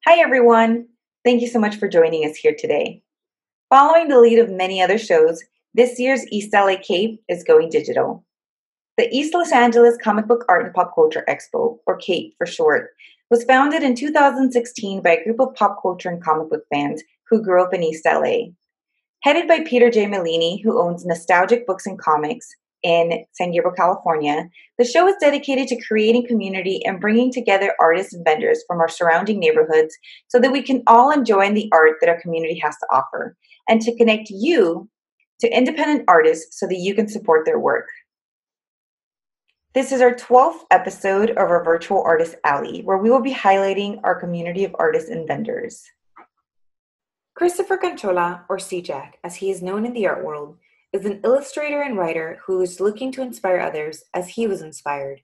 Hi, everyone. Thank you so much for joining us here today. Following the lead of many other shows, this year's East LA Cape is going digital. The East Los Angeles Comic Book Art and Pop Culture Expo, or CAPE for short, was founded in 2016 by a group of pop culture and comic book fans who grew up in East LA. Headed by Peter J. Malini, who owns Nostalgic Books and Comics in San Diego, California, the show is dedicated to creating community and bringing together artists and vendors from our surrounding neighborhoods so that we can all enjoy the art that our community has to offer and to connect you to independent artists so that you can support their work. This is our 12th episode of our Virtual Artist Alley, where we will be highlighting our community of artists and vendors. Christopher Canchola, or C-Jac, as he is known in the art world, is an illustrator and writer who is looking to inspire others as he was inspired.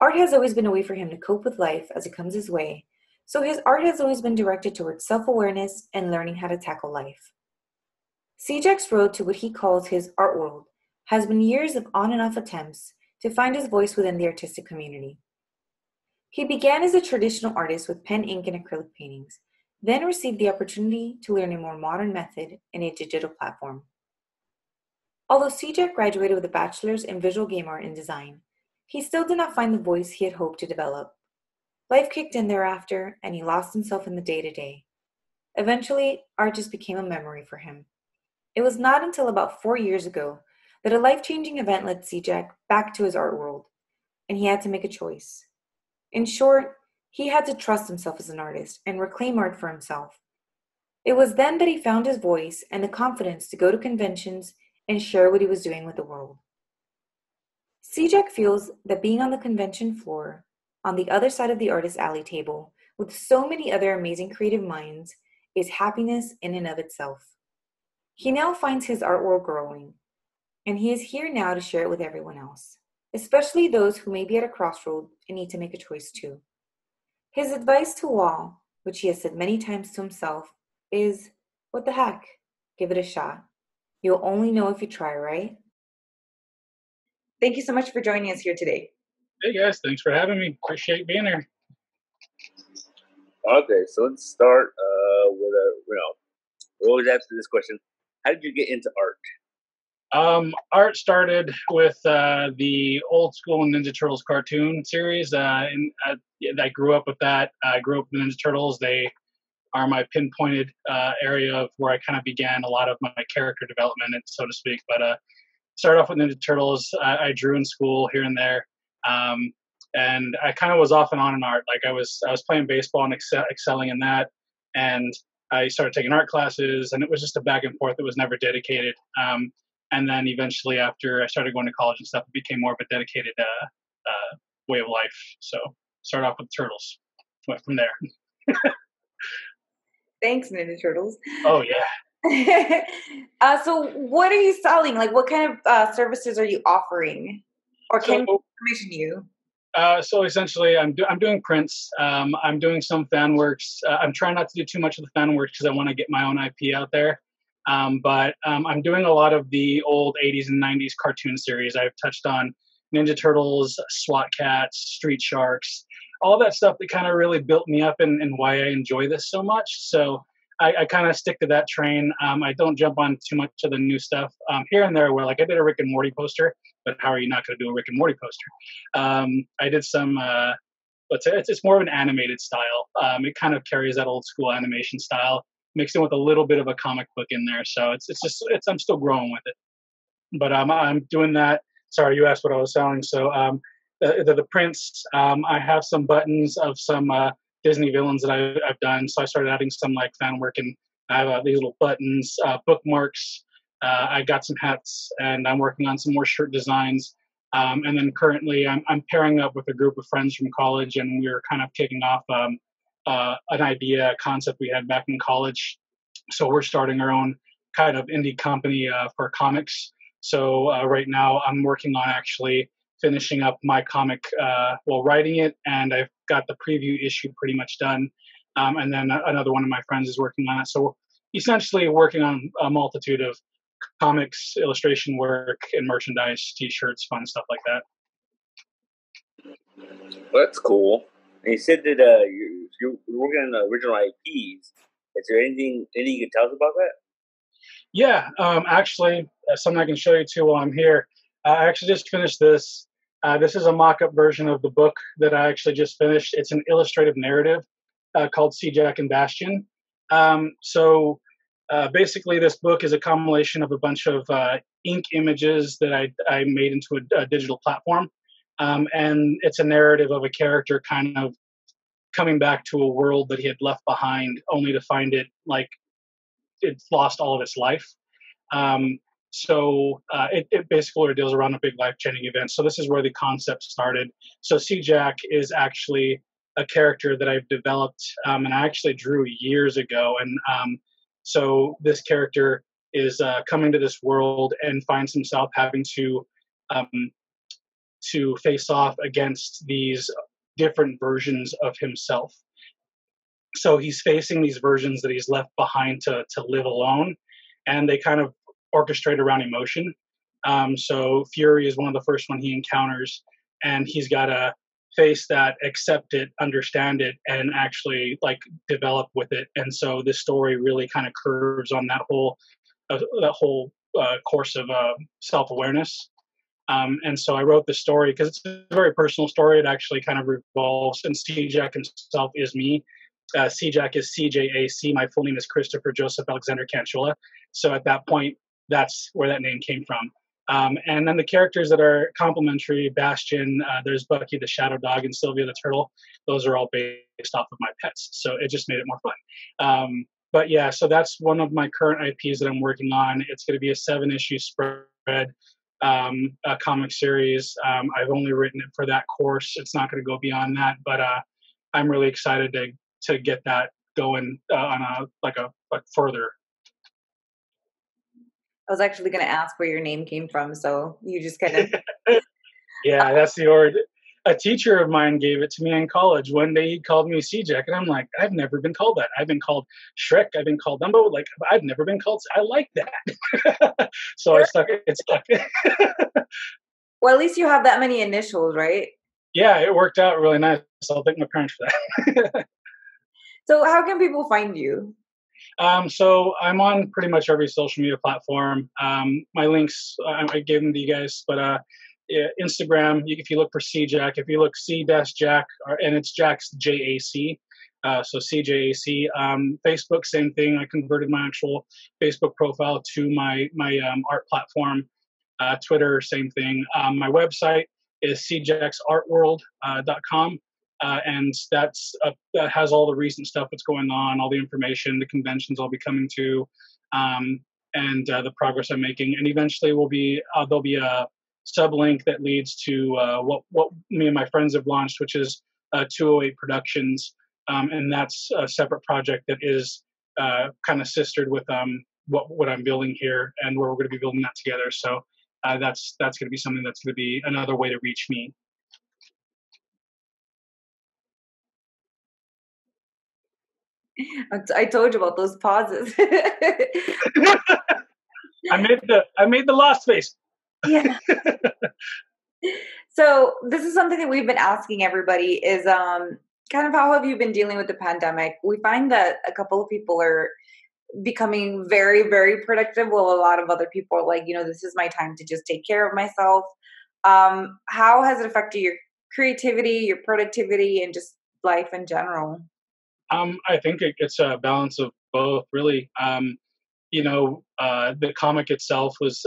Art has always been a way for him to cope with life as it comes his way, so his art has always been directed towards self-awareness and learning how to tackle life. C-Jac's road to what he calls his art world has been years of on and off attempts to find his voice within the artistic community. He began as a traditional artist with pen, ink, and acrylic paintings, then received the opportunity to learn a more modern method in a digital platform. Although C-Jac graduated with a bachelor's in visual game art and design, he still did not find the voice he had hoped to develop. Life kicked in thereafter, and he lost himself in the day-to-day. Eventually, art just became a memory for him. It was not until about 4 years ago that a life-changing event led C-Jac back to his art world, and he had to make a choice. In short, he had to trust himself as an artist and reclaim art for himself. It was then that he found his voice and the confidence to go to conventions and share what he was doing with the world. C-Jac feels that being on the convention floor, on the other side of the artist alley table, with so many other amazing creative minds, is happiness in and of itself. He now finds his art world growing, and he is here now to share it with everyone else, especially those who may be at a crossroad and need to make a choice too. His advice to all, which he has said many times to himself, is, what the heck, give it a shot. You'll only know if you try, right? Thank you so much for joining us here today. Hey guys, thanks for having me. Appreciate being here. Okay, so let's start with we always ask this question. How did you get into art? Art started with the old school Ninja Turtles cartoon series. I grew up with that. I grew up with Ninja Turtles. They are my pinpointed area of where I kind of began a lot of my character development, so to speak. But started off with Ninja Turtles. I drew in school here and there, and I kind of was off and on in art. Like I was playing baseball and excelling in that, and I started taking art classes, and it was just a back and forth. It was never dedicated. And then eventually, after I started going to college and stuff, it became more of a dedicated way of life. So started off with Turtles, went from there. Thanks, Ninja Turtles. Oh yeah. So what are you selling? Like, what kind of services are you offering, or can we commission you? So essentially, I'm doing prints. I'm doing some fan works. I'm trying not to do too much of the fan work because I want to get my own IP out there. But I'm doing a lot of the old 80s and 90s cartoon series. I've touched on Ninja Turtles, SWAT Cats, Street Sharks, all that stuff that kind of really built me up and why I enjoy this so much. So I kind of stick to that train. I don't jump on too much of the new stuff here and there where like I did a Rick and Morty poster, but how are you not going to do a Rick and Morty poster? I did some, let's say it's more of an animated style. It kind of carries that old school animation style mixed in with a little bit of a comic book in there. So I'm still growing with it, but I'm doing that. Sorry, you asked what I was selling. So the prints, I have some buttons of some Disney villains that I've done. So I started adding some like fan work, and I have these little buttons, bookmarks. I got some hats, and I'm working on some more shirt designs. And then currently I'm pairing up with a group of friends from college, and we're kind of kicking off an idea, a concept we had back in college. So we're starting our own kind of indie company for comics. So right now I'm working on actually finishing up my comic, writing it, and I've got the preview issue pretty much done. And then another one of my friends is working on it. So essentially working on a multitude of comics, illustration work, and merchandise, T-shirts, fun stuff like that. Well, that's cool. And you said that you're working on the original IPs. Is there anything you can tell us about that? Yeah, actually, something I can show you too while I'm here. I actually just finished this. This is a mock-up version of the book that I actually just finished. It's an illustrative narrative called C-Jac and Bastian. Basically, this book is a compilation of a bunch of ink images that I made into a digital platform. And it's a narrative of a character kind of coming back to a world that he had left behind, only to find it like it's lost all of its life. It basically deals around a big life-changing event. So this is where the concept started. So C-Jac is actually a character that I've developed, and I actually drew years ago. And so this character is coming to this world and finds himself having to face off against these different versions of himself. So he's facing these versions that he's left behind to live alone, and they kind of orchestrate around emotion. So Fury is one of the first one he encounters, and he's got to face that, accept it, understand it, and actually like develop with it. And so this story really kind of curves on that whole course of self-awareness. And so I wrote this story because it's a very personal story. It actually kind of revolves, and C-Jac himself is me. C-Jac is C-J-A-C. My full name is Christopher Joseph Alexander Canchola. So at that point, that's where that name came from. And then the characters that are complementary, Bastian, there's Bucky the Shadow Dog, and Sylvia the Turtle. Those are all based off of my pets. So it just made it more fun. But yeah, so that's one of my current IPs that I'm working on. It's going to be a 7-issue spread. A comic series. I've only written it for that course. It's not going to go beyond that, but I'm really excited to get that going on a further. I was actually going to ask where your name came from, so you just kind of. Yeah, that's the origin. A teacher of mine gave it to me in college. One day he called me C-Jac, and I'm like, I've never been called that. I've been called Shrek. I've been called Dumbo. Like, I've never been called. I like that. So I stuck it. It stuck. Well, at least you have that many initials, right? Yeah, it worked out really nice. So I'll thank my parents for that. So how can people find you? So I'm on pretty much every social media platform. My links, I gave them to you guys, but yeah, Instagram, if you look for C-Jac, if you look C-Jac, and it's Jac's J-A-C, so C-J-A-C. Facebook, same thing. I converted my actual Facebook profile to my art platform. Twitter, same thing. My website is cjacsartworld.com. And that has all the recent stuff that's going on, all the information, the conventions I'll be coming to, and the progress I'm making. And eventually there'll be a sublink that leads to what me and my friends have launched, which is 208 Productions, and that's a separate project that is kind of sistered with what I'm building here, and where we're going to be building that together. So that's going to be something that's going to be another way to reach me. I told you about those pauses. I made the lost face. Yeah. So this is something that we've been asking everybody is kind of how have you been dealing with the pandemic? We find that a couple of people are becoming very, very productive, while a lot of other people are like, this is my time to just take care of myself. How has it affected your creativity, your productivity, and just life in general? I think it's a balance of both, really. The comic itself was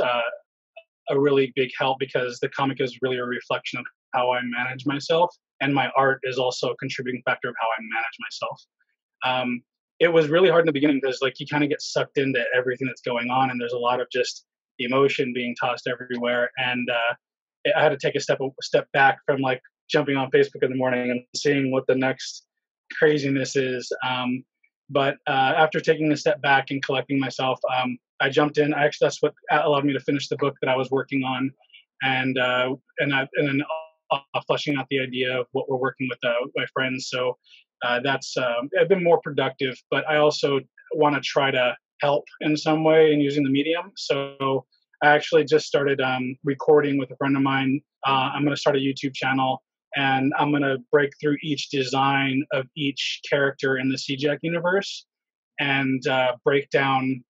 a really big help because the comic is really a reflection of how I manage myself, and my art is also a contributing factor of how I manage myself. It was really hard in the beginning because you kind of get sucked into everything that's going on, and there's a lot of just emotion being tossed everywhere. And I had to take a step back from jumping on Facebook in the morning and seeing what the next craziness is. But after taking a step back and collecting myself, I jumped in. Actually, that's what allowed me to finish the book that I was working on, and then fleshing out the idea of what we're working with my friends. So that's I've been more productive, but I also want to try to help in some way in using the medium. So I actually just started recording with a friend of mine. I'm going to start a YouTube channel and I'm going to break through each design of each character in the C-Jac universe and break down,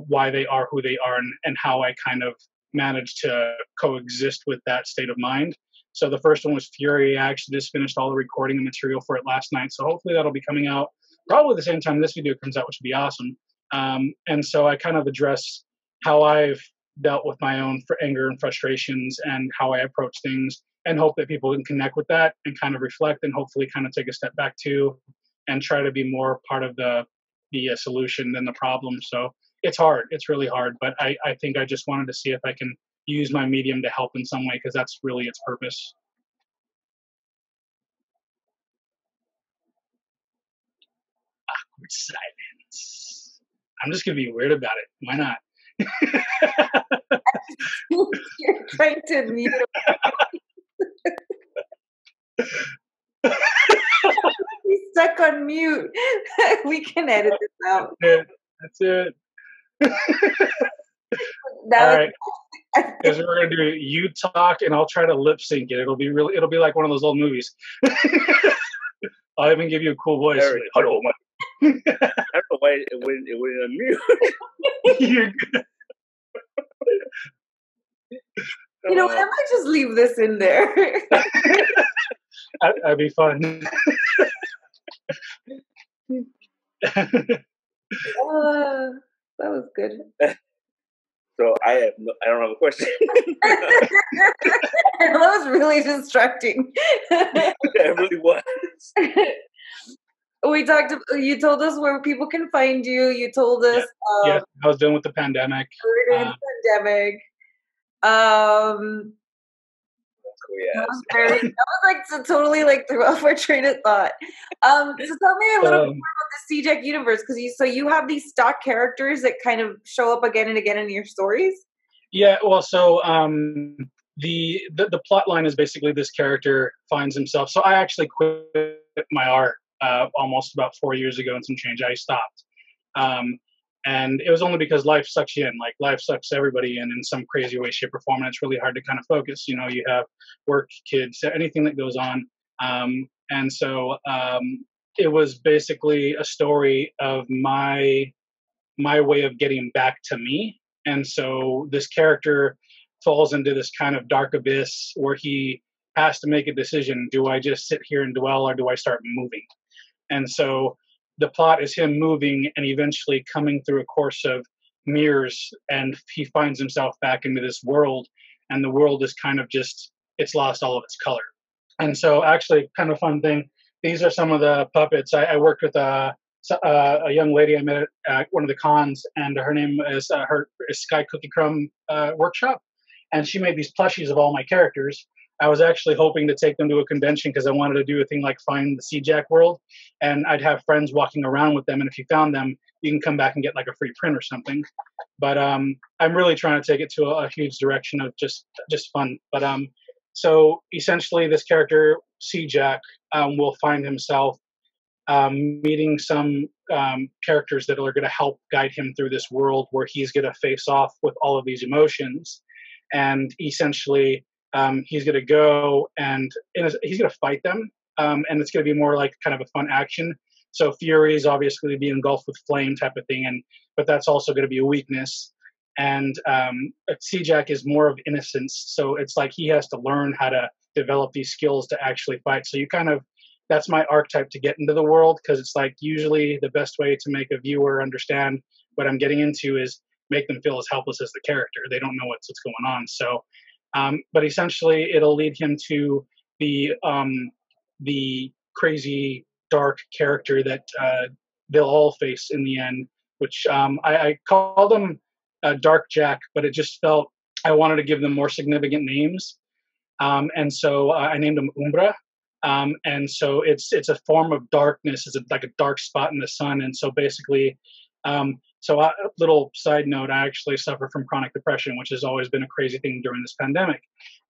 why they are who they are, and how I kind of managed to coexist with that state of mind. So the first one was Fury. I actually just finished all the recording and material for it last night, so hopefully that'll be coming out probably the same time this video comes out, which would be awesome. And so I kind of address how I've dealt with my own anger and frustrations and how I approach things, and hope that people can connect with that and kind of reflect and hopefully kind of take a step back too and try to be more part of the solution than the problem. So it's hard. It's really hard. But I think I just wanted to see if I can use my medium to help in some way, because that's really its purpose. Awkward silence. I'm just going to be weird about it. Why not? You're trying to mute. He's stuck on mute. We can edit this out. That's it. All right. Because we're gonna do you talk and I'll try to lip sync it. It'll be like one of those old movies. I'll even give you a cool voice. I don't know why it went unmute. You're good. I might just leave this in there. That'd be fun. That was good. So I don't have a question. That was really distracting. It really was. You told us where people can find you. You told us. Yeah, I was done with the pandemic. During the pandemic. Yeah. That was totally threw off our train of thought. So tell me a little bit more about the C-Jac universe, because you have these stock characters that kind of show up again and again in your stories. Yeah, well, so the plot line is basically this character finds himself. So I actually quit my art almost about 4 years ago and some change. I stopped. And it was only because life sucks you in. Like, life sucks everybody in some crazy way, shape, or form, and it's really hard to kind of focus. You have work, kids, anything that goes on. And so it was basically a story of my way of getting back to me. And so this character falls into this kind of dark abyss where he has to make a decision. Do I just sit here and dwell, or do I start moving? And so the plot is him moving and eventually coming through a course of mirrors, and he finds himself back into this world, and the world is kind of it's lost all of its color. And so actually, kind of fun thing, these are some of the puppets. I worked with a young lady I met at one of the cons, and her name is Sky Cookie Crumb Workshop, and she made these plushies of all my characters. I was actually hoping to take them to a convention because I wanted to do a thing like find the C-Jac world, and I'd have friends walking around with them, and if you found them, you can come back and get like a free print or something. But I'm really trying to take it to a huge direction of just fun. But so essentially, this character C-Jac will find himself meeting some characters that are going to help guide him through this world where he's going to face off with all of these emotions, and essentially he's going to go and he's going to fight them, and it's going to be more like kind of a fun action. So Fury is obviously be engulfed with flame type of thing, but that's also going to be a weakness. And C-Jac is more of innocence, so it's like he has to learn how to develop these skills to actually fight. So that's my archetype to get into the world, because it's like usually the best way to make a viewer understand what I'm getting into is make them feel as helpless as the character. They don't know what's going on. So, but essentially it'll lead him to the crazy dark character that they'll all face in the end, which I called them Dark Jack, but it just felt I wanted to give them more significant names. And so I named him Umbra. And so it's a form of darkness. It's like a dark spot in the sun. And so basically, a little side note, I actually suffer from chronic depression, which has always been a crazy thing during this pandemic.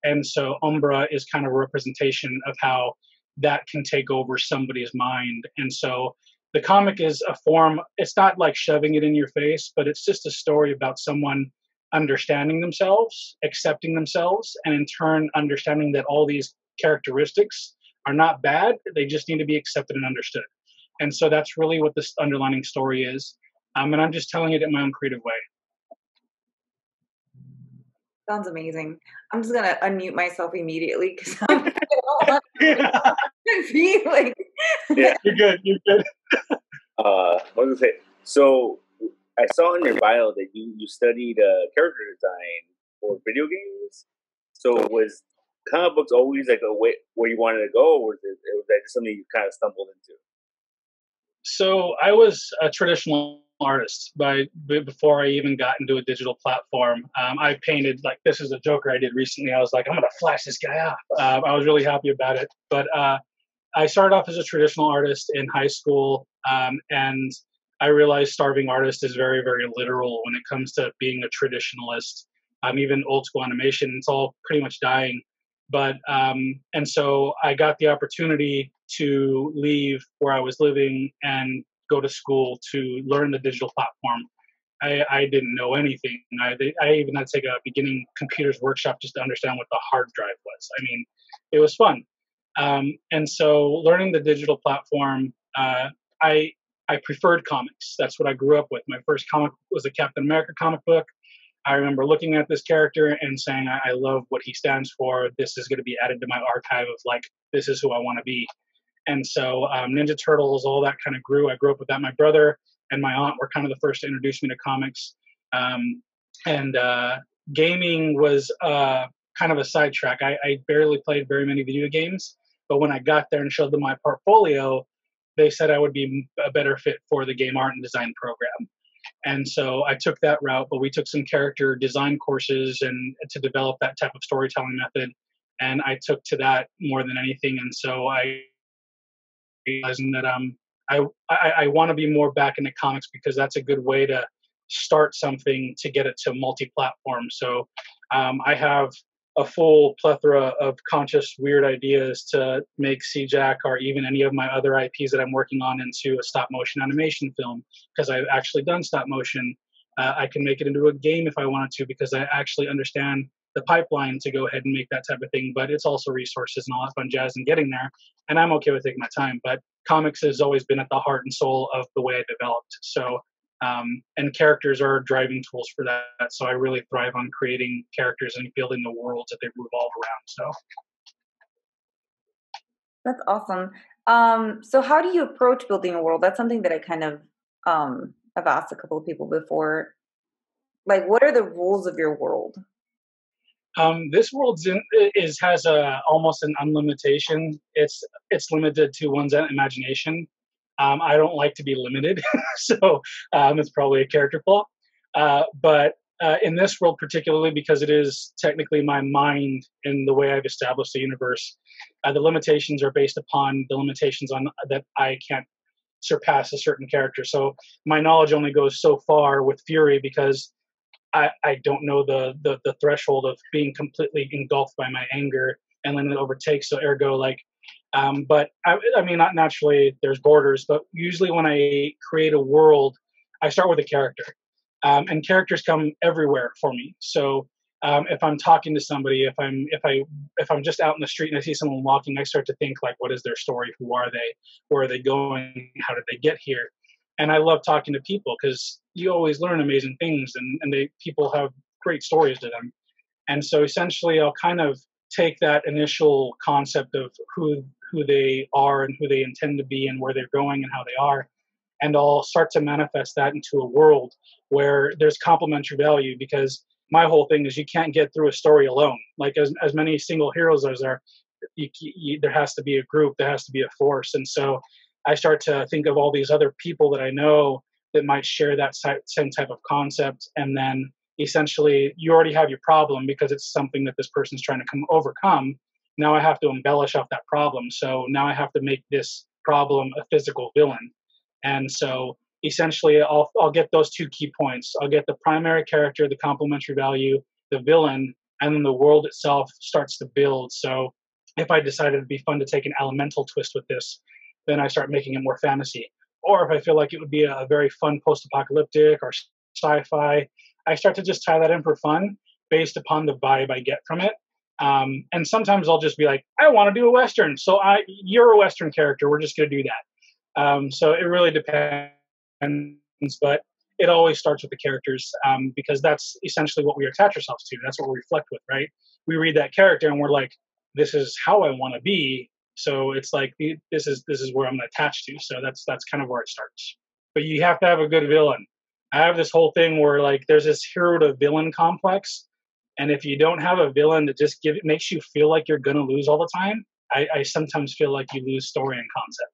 And so Umbra is kind of a representation of how that can take over somebody's mind. And so the comic is a form, it's not like shoving it in your face, but it's just a story about someone understanding themselves, accepting themselves, and in turn understanding that all these characteristics are not bad. They just need to be accepted and understood. And so that's really what this underlining story is. And I'm just telling it in my own creative way. Sounds amazing. I'm just gonna unmute myself immediately because I'm feeling. Yeah, you're good. You're good. What was I gonna say? So I saw in your bio that you studied character design for video games. So was comic books always like a way where you wanted to go, or was that just something you kind of stumbled into? So I was a traditional artist before I even got into a digital platform. I painted, like, this is a Joker I did recently. I was like, I'm gonna flash this guy off. I was really happy about it. But I started off as a traditional artist in high school, and I realized starving artist is very, very literal when it comes to being a traditionalist. Even old school animation, it's all pretty much dying. But and so I got the opportunity to leave where I was living and go to school to learn the digital platform. I didn't know anything. I even had to take a beginning computers workshop just to understand what the hard drive was. I mean, it was fun. And so learning the digital platform, I preferred comics. That's what I grew up with. My first comic was a Captain America comic book. I remember looking at this character and saying, I love what he stands for. This is going to be added to my archive of, like, this is who I want to be. And so Ninja Turtles, all that kind of grew. I grew up with that. My brother and my aunt were kind of the first to introduce me to comics. And gaming was kind of a sidetrack. I barely played very many video games. But when I got there and showed them my portfolio, they said I would be a better fit for the game art and design program. And so I took that route, but we took some character design courses and to develop that type of storytelling method. And I took to that more than anything. And so I realizing that I want to be more back into comics because that's a good way to start something to get it to multi-platform. So I have a full plethora of conscious weird ideas to make C-Jac or even any of my other IPs that I'm working on into a stop motion animation film, because I've actually done stop motion. I can make it into a game if I wanted to, because I actually understand the pipeline to go ahead and make that type of thing, but it's also resources and all that fun jazz and getting there. And I'm okay with taking my time, but comics has always been at the heart and soul of the way I developed. So and characters are driving tools for that. So I really thrive on creating characters and building the worlds that they revolve around. So that's awesome. So how do you approach building a world? That's something that I kind of have asked a couple of people before. Like, what are the rules of your world? This world has almost an unlimitation. It's limited to one's imagination. I don't like to be limited, so it's probably a character flaw. But in this world, particularly because it is technically my mind and the way I've established the universe, the limitations are based upon the limitations on that I can't surpass a certain character. So my knowledge only goes so far with Fury because I don't know the threshold of being completely engulfed by my anger and then it overtakes. So ergo, like, but I mean, not naturally there's borders, but usually when I create a world, I start with a character, and characters come everywhere for me. So if I'm talking to somebody, if I'm just out in the street and I see someone walking, I start to think, like, what is their story? Who are they? Where are they going? How did they get here? And I love talking to people because you always learn amazing things, and people have great stories to them. And so essentially, I'll kind of take that initial concept of who they are and who they intend to be and where they're going and how they are, and I'll start to manifest that into a world where there's complementary value, because my whole thing is you can't get through a story alone. Like as many single heroes as there, there has to be a group, there has to be a force. And so I start to think of all these other people that I know that might share that same type of concept. And then essentially you already have your problem because it's something that this person's trying to overcome. Now I have to embellish off that problem. So now I have to make this problem a physical villain. And so essentially I'll get those two key points. I'll get the primary character, the complementary value, the villain, and then the world itself starts to build. So if I decided it'd be fun to take an elemental twist with this, then I start making it more fantasy. Or if I feel like it would be a very fun post-apocalyptic or sci-fi, I start to just tie that in for fun based upon the vibe I get from it. And sometimes I'll just be like, I want to do a Western. So you're a Western character. We're just going to do that. So it really depends, but it always starts with the characters, because that's essentially what we attach ourselves to. That's what we reflect with, right? We read that character and we're like, this is how I want to be. So it's like, this is where I'm attached to. So that's kind of where it starts. But you have to have a good villain. I have this whole thing where like there's this hero to villain complex. And if you don't have a villain that just makes you feel like you're going to lose all the time, I sometimes feel like you lose story and concept.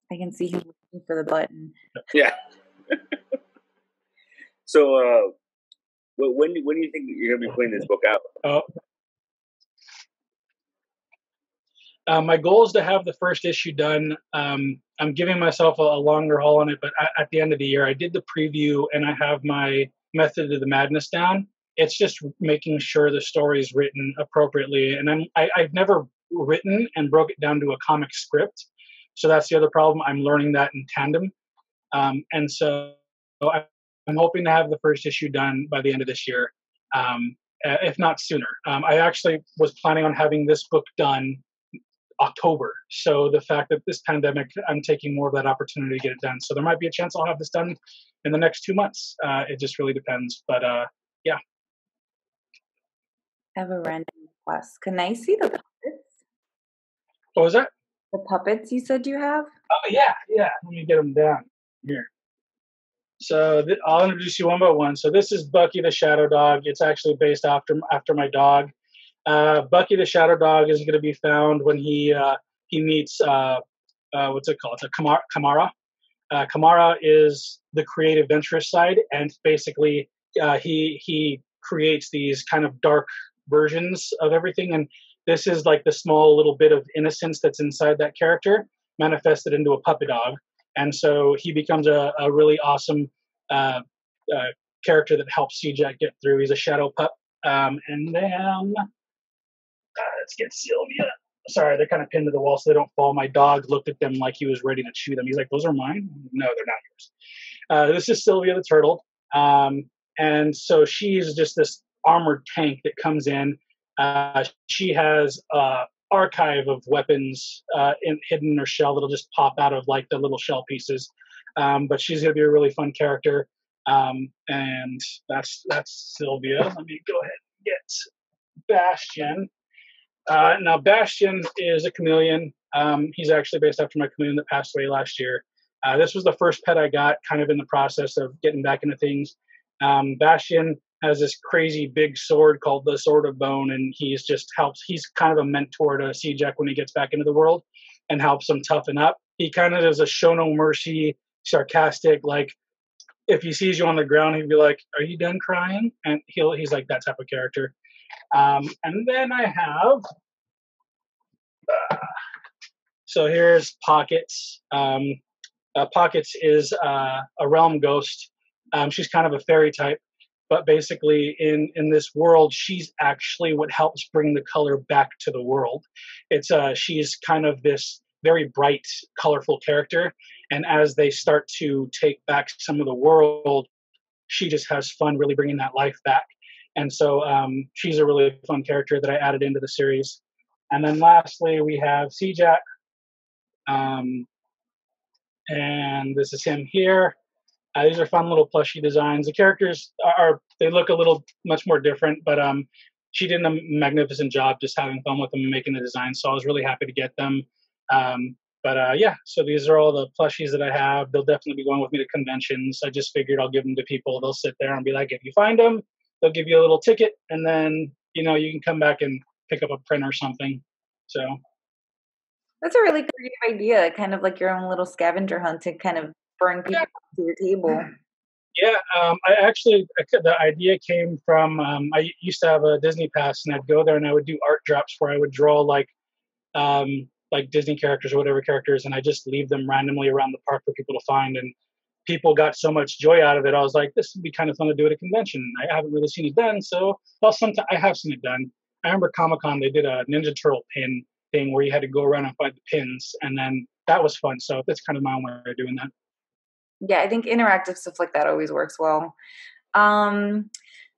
I can see him looking for the button. Yeah. So, when do you think you're gonna be putting this book out? My goal is to have the first issue done. I'm giving myself a longer haul on it, but at the end of the year, I did the preview and I have my method of the madness down. It's just making sure the story is written appropriately. And I've never written and broke it down to a comic script. So that's the other problem. I'm learning that in tandem. And so I'm hoping to have the first issue done by the end of this year, if not sooner. I actually was planning on having this book done October. So the fact that this pandemic, I'm taking more of that opportunity to get it done. So there might be a chance I'll have this done in the next 2 months. It just really depends. But yeah. I have a random request. Can I see the puppets? What was that? The puppets you said you have? Oh, yeah. Let me get them down here. So I'll introduce you one by one. So this is Bucky the Shadow Dog. It's actually based after my dog. Bucky the Shadow Dog is going to be found when he meets what's it called? It's a Kamara. Kamara is the creative, adventurous side, and basically he creates these kind of dark versions of everything. And this is like the small little bit of innocence that's inside that character manifested into a puppy dog. And so he becomes a really awesome character that helps C-Jac get through. He's a shadow pup. And then let's get Sylvia. Sorry, they're kind of pinned to the wall so they don't fall. My dog looked at them like he was ready to chew them. He's like, those are mine? No, they're not yours. This is Sylvia the turtle. And so she's just this armored tank that comes in. She has archive of weapons hidden in her shell that'll just pop out of like the little shell pieces. But she's going to be a really fun character. And that's Sylvia. Let me go ahead and get Bastian. Now Bastian is a chameleon. He's actually based after my chameleon that passed away last year. This was the first pet I got kind of in the process of getting back into things. Bastian has this crazy big sword called the Sword of Bone, and he's kind of a mentor to C-Jac when he gets back into the world and helps him toughen up. He kind of is a show no mercy, sarcastic, like if he sees you on the ground, he'd be like, are you done crying? And he's like that type of character. And then I have, so here's Pockets. Pockets is a realm ghost. She's kind of a fairy type, but basically in this world, she's actually what helps bring the color back to the world. She's kind of this very bright, colorful character. And as they start to take back some of the world, she just has fun really bringing that life back. And so she's a really fun character that I added into the series. And then lastly, we have C-Jac. And this is him here. These are fun little plushie designs. The characters they look a little much more different, but she did a magnificent job just having fun with them and making the designs. So I was really happy to get them. Yeah, so these are all the plushies that I have. They'll definitely be going with me to conventions. I just figured I'll give them to people. They'll sit there and be like, if you find them, they'll give you a little ticket, and then, you can come back and pick up a print or something. So that's a really creative idea, kind of like your own little scavenger hunt to kind of bring people to your table. Yeah, the idea came from, I used to have a Disney pass, and I'd go there and I would do art drops where I would draw like Disney characters or whatever characters, and I just leave them randomly around the park for people to find. And people got so much joy out of it. I was like, this would be kind of fun to do at a convention. I haven't really seen it done, I have seen it done. I remember Comic-Con, they did a Ninja Turtle pin thing where you had to go around and find the pins, and then that was fun. So that's kind of my own way of doing that. Yeah, I think interactive stuff like that always works well.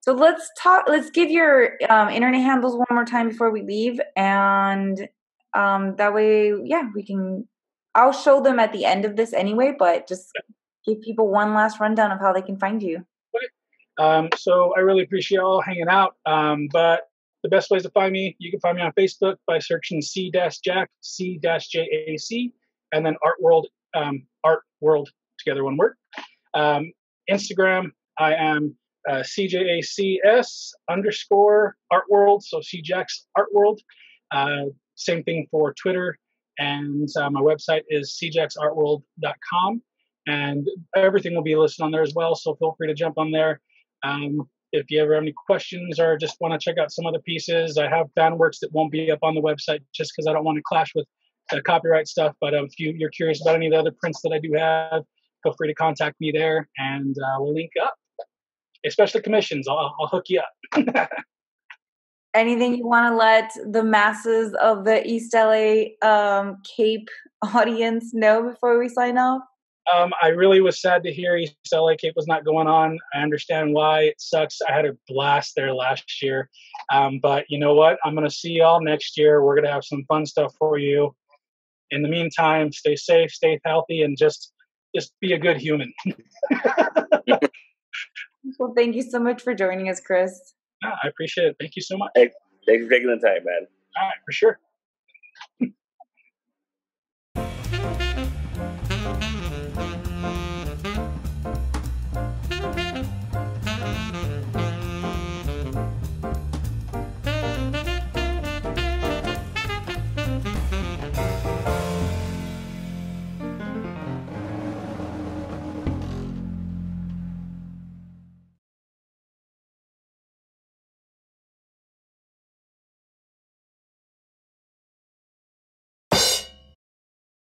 So let's give your internet handles one more time before we leave. And that way, yeah, I'll show them at the end of this anyway, but just give people one last rundown of how they can find you. So I really appreciate y'all hanging out. But the best ways to find me, you can find me on Facebook by searching C-Jac, C-Jac, and then Art World together one word. Instagram, I am CJACS_ArtWorld, so C-Jac's Artworld. Same thing for Twitter, and my website is cjacsartworld.com, and everything will be listed on there as well, so feel free to jump on there. If you ever have any questions or just want to check out some other pieces, I have fan works that won't be up on the website just because I don't want to clash with copyright stuff. But if you're curious about any of the other prints that I do have, feel free to contact me there, and we'll link up. Especially commissions, I'll hook you up. Anything you want to let the masses of the East LA Cape audience know before we sign off? I really was sad to hear East LA Cape was not going on. I understand why. It sucks. I had a blast there last year. But you know what? I'm going to see y'all next year. We're going to have some fun stuff for you. In the meantime, stay safe, stay healthy, and just be a good human. Well, thank you so much for joining us, Chris. I appreciate it. Thank you so much. Hey, thanks for taking the time, man. All right, for sure.